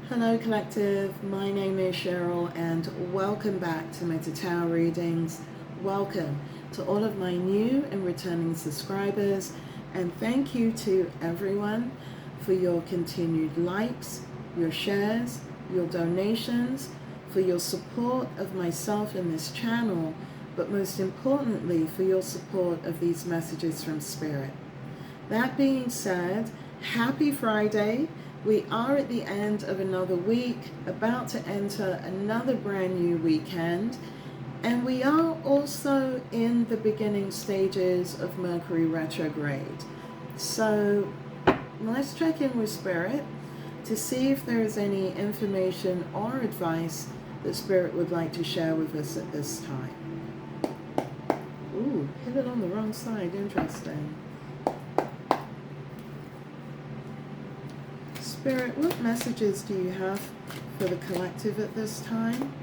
Hello Collective, my name is Cheryl and welcome back to my tarot readings. Welcome to all of my new and returning subscribers, and thank you to everyone for your continued likes, your shares, your donations, for your support of myself and this channel, but most importantly for your support of these messages from Spirit. That being said, happy Friday. We are at the end of another week, about to enter another brand new weekend, and we are also in the beginning stages of Mercury retrograde. So let's check in with Spirit to see if there is any information or advice that Spirit would like to share with us at this time. Ooh, hit it on the wrong side, interesting. Spirit, what messages do you have for the collective at this time?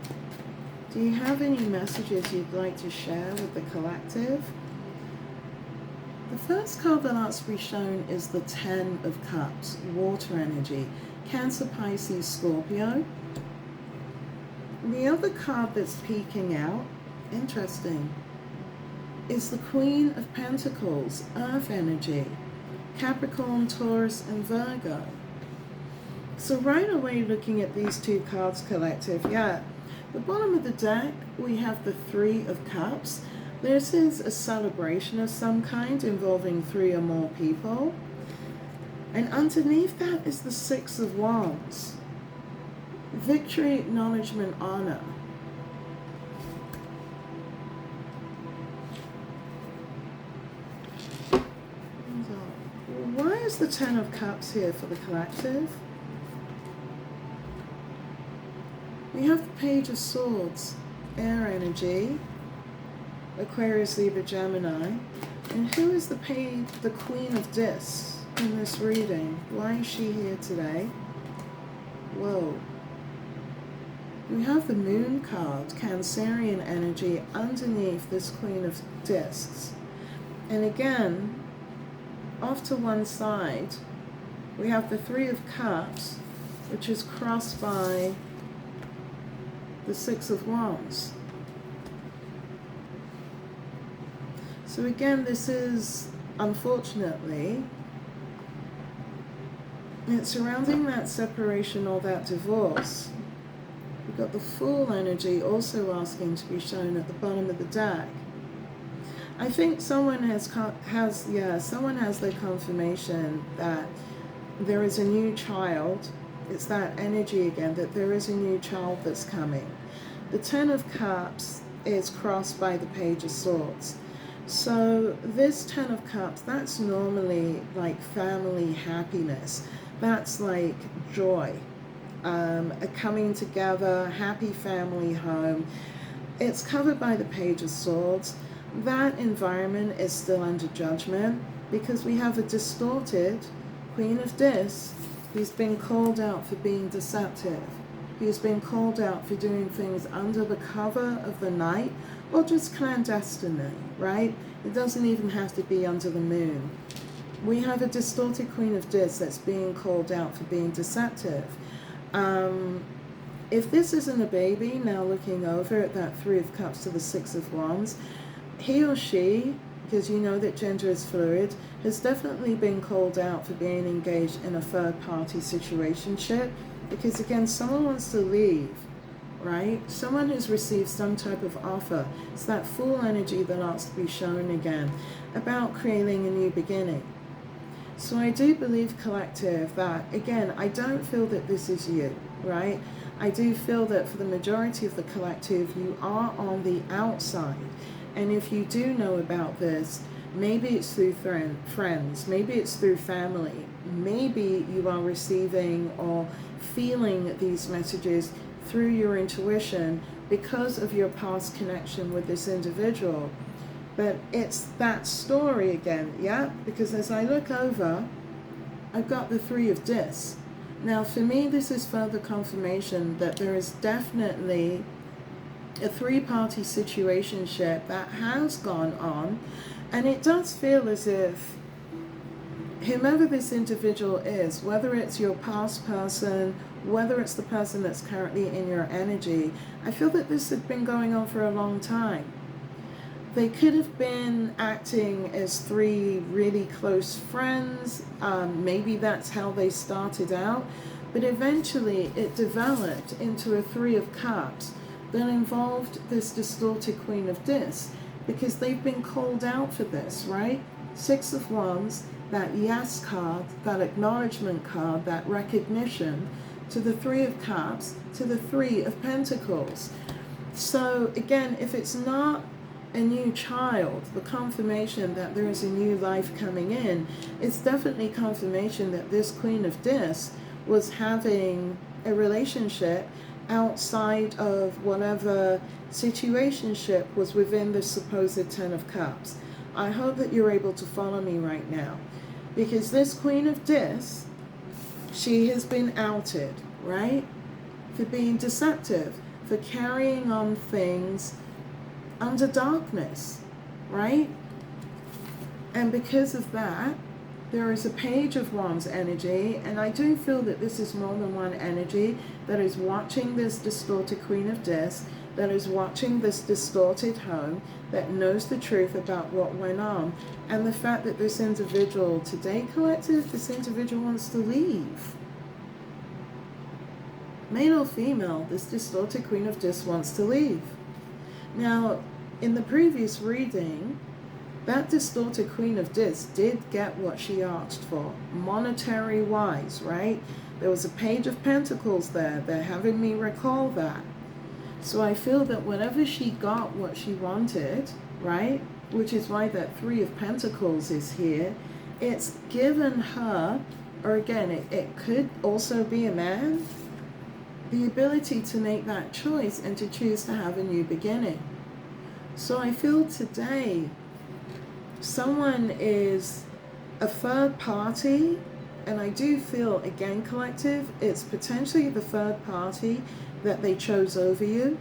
Do you have any messages you'd like to share with the collective? The first card that has to be shown is the Ten of Cups, water energy, Cancer, Pisces, Scorpio. The other card that's peeking out, interesting, is the Queen of Pentacles, earth energy, Capricorn, Taurus, and Virgo. So right away, looking at these two cards, collective, the bottom of the deck, we have the Three of Cups. This is a celebration of some kind involving three or more people. And underneath that is the Six of Wands. Victory, acknowledgement, honor. Why is the Ten of Cups here for the collective? We have the Page of Swords, air energy, Aquarius, Libra, Gemini. And who is the Queen of Discs in this reading? Why is she here today? Whoa. We have the Moon card, Cancerian energy, underneath this Queen of Discs. And again, off to one side, we have the Three of Cups, which is crossed by the Six of Wands. So again, this is, unfortunately, it's surrounding that separation or that divorce. We've got the Fool energy also asking to be shown at the bottom of the deck. I think someone has their confirmation that there is a new child. It's that energy again, that there is a new child that's coming. The Ten of Cups is crossed by the Page of Swords. So this Ten of Cups, that's normally like family happiness. That's like joy, a coming together, happy family home. It's covered by the Page of Swords. That environment is still under judgment because we have a distorted Queen of Discs who's been called out for being deceptive, who's been called out for doing things under the cover of the night or just clandestinely, right? It doesn't even have to be under the moon. We have a distorted Queen of Discs that's being called out for being deceptive. If this isn't a baby, now looking over at that Three of Cups to the Six of Wands, he or she, because you know that gender is fluid, has definitely been called out for being engaged in a third-party situationship, because again, someone wants to leave, right? Someone has received some type of offer. It's that Fool energy that asks to be shown again, about creating a new beginning. So I do believe, collective, that again, I don't feel that this is you, right? I do feel that for the majority of the collective, you are on the outside. And if you do know about this, maybe it's through friends, maybe it's through family, maybe you are receiving or feeling these messages through your intuition because of your past connection with this individual. But it's that story again, because as I look over, I've got the Three of Discs. Now for me, this is further confirmation that there is definitely a three-party situationship that has gone on, and it does feel as if whomever this individual is, whether it's your past person, whether it's the person that's currently in your energy, I feel that this had been going on for a long time. They could have been acting as three really close friends. Maybe that's how they started out. But eventually it developed into a Three of Cups that involved this distorted Queen of Discs, because they've been called out for this, right? Six of Wands, that yes card, that acknowledgement card, that recognition, to the Three of Cups, to the Three of Pentacles. So again, if it's not a new child, the confirmation that there is a new life coming in, it's definitely confirmation that this Queen of Discs was having a relationship outside of whatever situationship was within the supposed Ten of Cups. I hope that you're able to follow me right now, because this Queen of Discs, she has been outed, right, for being deceptive, for carrying on things under darkness, right? And because of that, there is a Page of Wands energy, and I do feel that this is more than one energy that is watching this distorted Queen of Discs, that is watching this distorted home, that knows the truth about what went on, and the fact that this individual, today collective, this individual wants to leave. Male or female, this distorted Queen of Discs wants to leave. Now, in the previous reading, that distorted Queen of Discs did get what she asked for, monetary-wise, right? There was a Page of Pentacles there. They're having me recall that. So I feel that whenever she got what she wanted, right, which is why that Three of Pentacles is here, it's given her, or again, it could also be a man, the ability to make that choice and to choose to have a new beginning. So I feel today someone is a third party, and I do feel, again, collective, it's potentially the third party that they chose over you,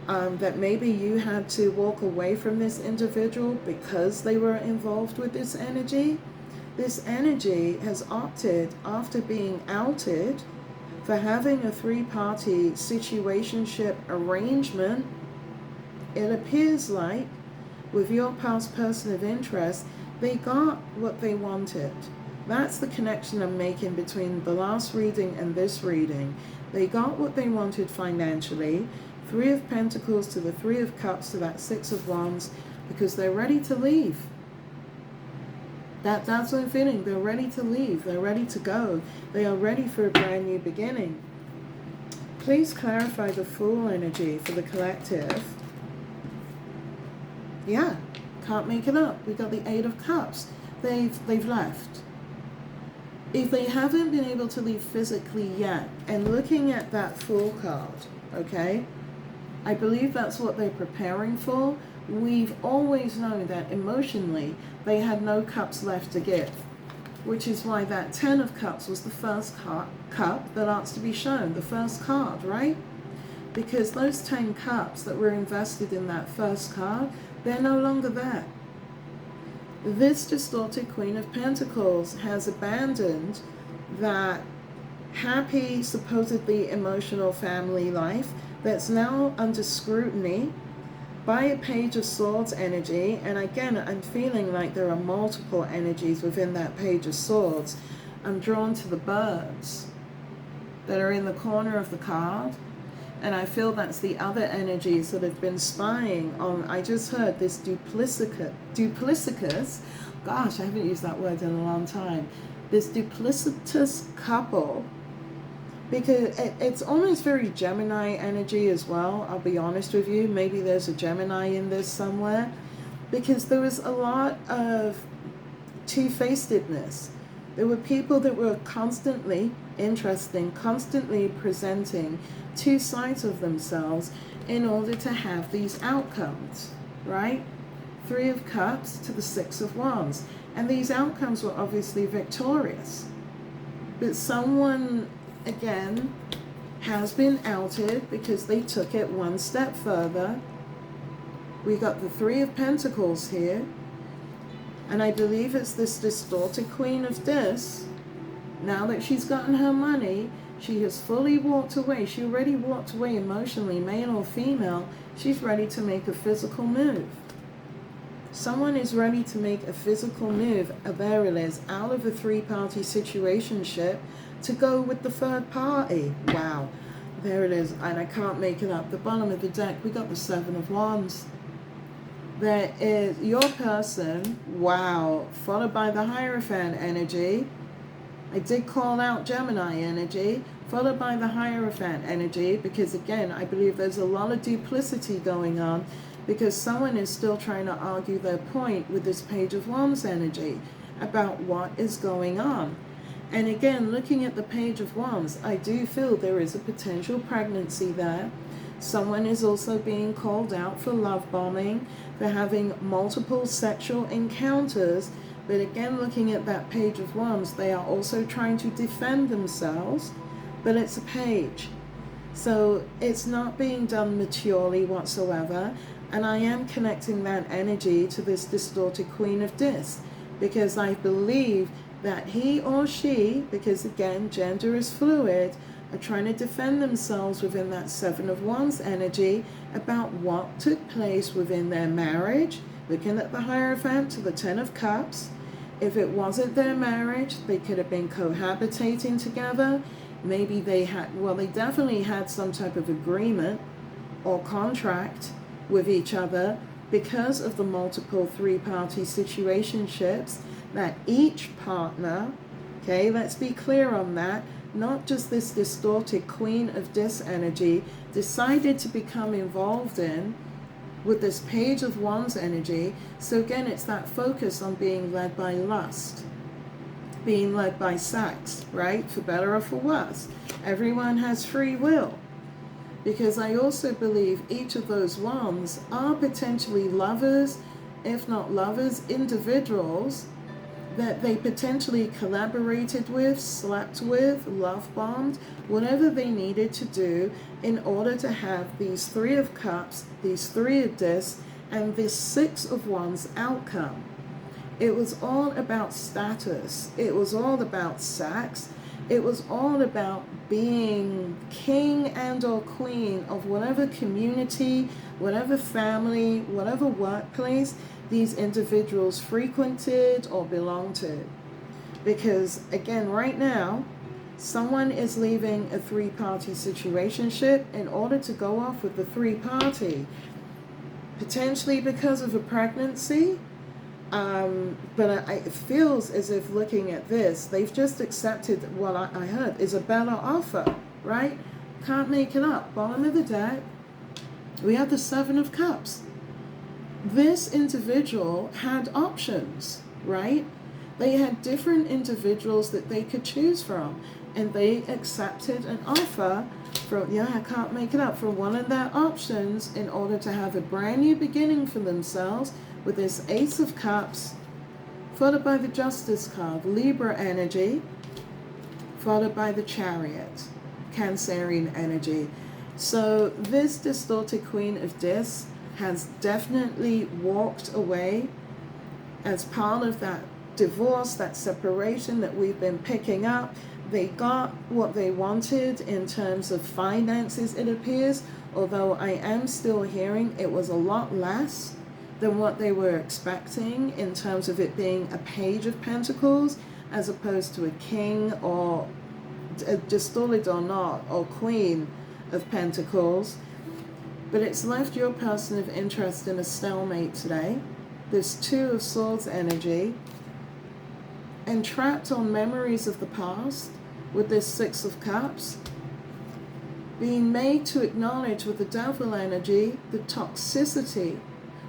that maybe you had to walk away from this individual because they were involved with this energy. This energy has opted, after being outed, for having a three-party situationship arrangement. It appears like, with your past person of interest, they got what they wanted. That's the connection I'm making between the last reading and this reading. They got what they wanted financially. Three of Pentacles to the Three of Cups to that Six of Wands, because they're ready to leave. That's what I'm feeling. They're ready to leave. They're ready to go. They are ready for a brand new beginning. Please clarify the Fool energy for the collective. Yeah, can't make it up. We got the Eight of Cups. They've left. If they haven't been able to leave physically yet, and looking at that Fool card, okay, I believe that's what they're preparing for. We've always known that emotionally they had no cups left to give, which is why that Ten of Cups was the first cup that asked to be shown, the first card, right? Because those 10 cups that were invested in that first card, they're no longer there. This distorted Queen of Pentacles has abandoned that happy, supposedly emotional family life that's now under scrutiny by a Page of Swords energy. And again, I'm feeling like there are multiple energies within that Page of Swords. I'm drawn to the birds that are in the corner of the card. And I feel that's the other energies that have been spying on, I just heard this duplicitous, gosh, I haven't used that word in a long time, this duplicitous couple, because it's almost very Gemini energy as well, I'll be honest with you. Maybe there's a Gemini in this somewhere, because there was a lot of two-facedness. There were people that were constantly interesting, constantly presenting two sides of themselves in order to have these outcomes, right? Three of Cups to the Six of Wands. And these outcomes were obviously victorious. But someone, again, has been outed because they took it one step further. We got the Three of Pentacles here. And I believe it's this distorted Queen of Dis. Now that she's gotten her money, she has fully walked away. She already walked away emotionally, male or female. She's ready to make a physical move. Someone is ready to make a physical move, there it is, out of a three-party situationship to go with the third party. Wow. There it is, and I can't make it up. The bottom of the deck, we got the Seven of Wands. There is your person, wow, followed by the Hierophant energy. I did call out Gemini energy, followed by the Hierophant energy, because again, I believe there's a lot of duplicity going on, because someone is still trying to argue their point with this Page of Wands energy about what is going on. And again, looking at the Page of Wands, I do feel there is a potential pregnancy there. Someone is also being called out for love bombing, for having multiple sexual encounters. But again, looking at that Page of Wands, they are also trying to defend themselves, but it's a page. So it's not being done maturely whatsoever. And I am connecting that energy to this distorted Queen of Dis, because I believe that he or she, because again, gender is fluid, are trying to defend themselves within that Seven of Wands energy about what took place within their marriage. Looking at the Hierophant to the Ten of Cups. If it wasn't their marriage, they could have been cohabitating together. Maybe they had, well, they definitely had some type of agreement or contract with each other because of the multiple three-party situationships that each partner, okay, let's be clear on that, not just this distorted Queen of Dis energy, decided to become involved in with this Page of Wands energy. So again, it's that focus on being led by lust, being led by sex, right? For better or for worse. Everyone has free will. Because I also believe each of those wands are potentially lovers, if not lovers, individuals that they potentially collaborated with, slept with, love bombed, whatever they needed to do in order to have these Three of Cups, these Three of Dis, and this Six of Wands outcome. It was all about status. It was all about sex. It was all about being king and or queen of whatever community, whatever family, whatever workplace these individuals frequented or belonged to. Because again, right now, someone is leaving a three-party situationship in order to go off with the three-party. Potentially because of a pregnancy, but it feels as if looking at this, they've just accepted what I heard is a better offer, right? Can't make it up. Bottom of the deck, we have the Seven of Cups. This individual had options, right? They had different individuals that they could choose from, and they accepted an offer from, I can't make it up, from one of their options in order to have a brand new beginning for themselves with this Ace of Cups, followed by the Justice card, Libra energy, followed by the Chariot, Cancerian energy. So this distorted Queen of Dis has definitely walked away as part of that divorce, that separation that we've been picking up. They got what they wanted in terms of finances, it appears, although I am still hearing it was a lot less than what they were expecting in terms of it being a Page of Pentacles as opposed to a King or a distorted or not, or Queen of Pentacles. But it's left your person of interest in a stalemate today. This Two of Swords energy, and trapped on memories of the past with this Six of Cups, being made to acknowledge with the Devil energy the toxicity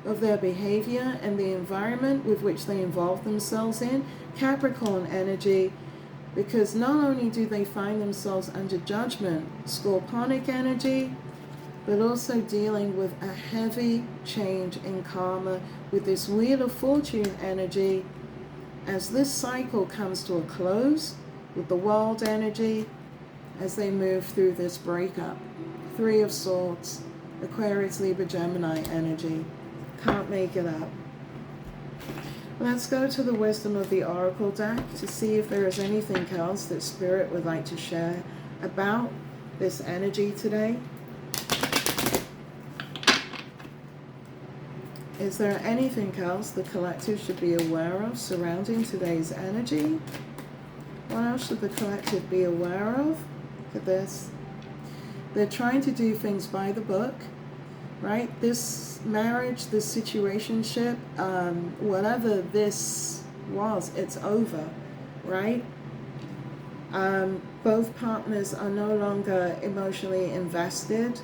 of their behavior and the environment with which they involve themselves in, Capricorn energy, because not only do they find themselves under judgment, Scorpionic energy, but also dealing with a heavy change in karma with this Wheel of Fortune energy as this cycle comes to a close with the World energy as they move through this breakup. Three of Swords, Aquarius, Libra, Gemini energy. Can't make it up. Let's go to the wisdom of the oracle deck to see if there is anything else that Spirit would like to share about this energy today. Is there anything else the collective should be aware of surrounding today's energy? What else should the collective be aware of? Look at this. They're trying to do things by the book, right? This marriage, this situationship, whatever this was, it's over, right? Both partners are no longer emotionally invested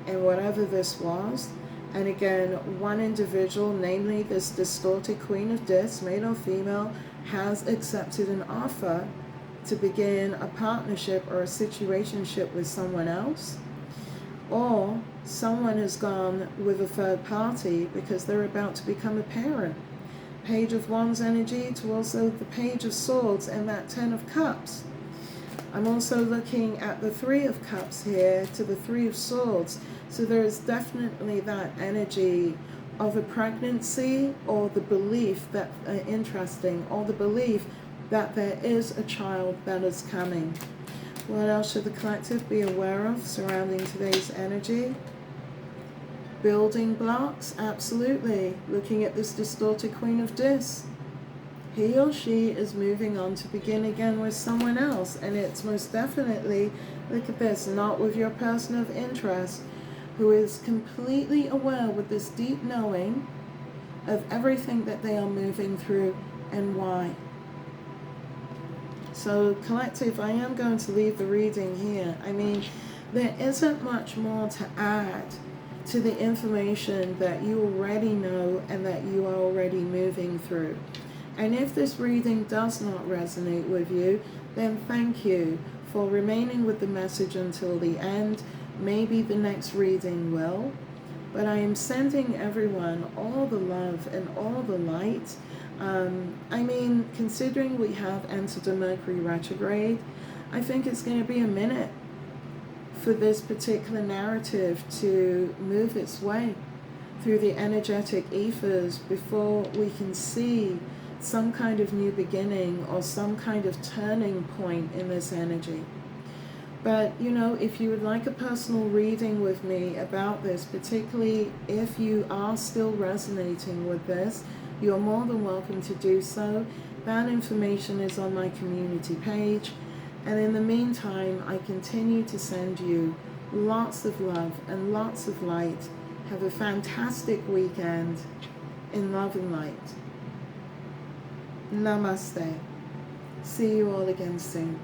in whatever this was. And again, one individual, namely this distorted Queen of Discs, male or female, has accepted an offer to begin a partnership or a situationship with someone else. Or someone has gone with a third party because they're about to become a parent. Page of Wands energy to also the Page of Swords and that Ten of Cups. I'm also looking at the Three of Cups here to the Three of Swords. So there is definitely that energy of a pregnancy, or the belief that, or the belief that there is a child that is coming. What else should the collective be aware of surrounding today's energy? Building blocks, absolutely. Looking at this distorted Queen of Discs. He or she is moving on to begin again with someone else. And it's most definitely, look at this, not with your person of interest, who is completely aware with this deep knowing of everything that they are moving through and why. So collective, I am going to leave the reading here. I mean, there isn't much more to add to the information that you already know and that you are already moving through. And if this reading does not resonate with you, then thank you for remaining with the message until the end. Maybe the next reading will. But I am sending everyone all the love and all the light. I mean, considering we have entered a Mercury retrograde, I think it's going to be a minute for this particular narrative to move its way through the energetic ethers before we can see some kind of new beginning or some kind of turning point in this energy. But, you know, if you would like a personal reading with me about this, particularly if you are still resonating with this, you're more than welcome to do so. That information is on my community page. And in the meantime, I continue to send you lots of love and lots of light. Have a fantastic weekend in love and light. Namaste. See you all again soon.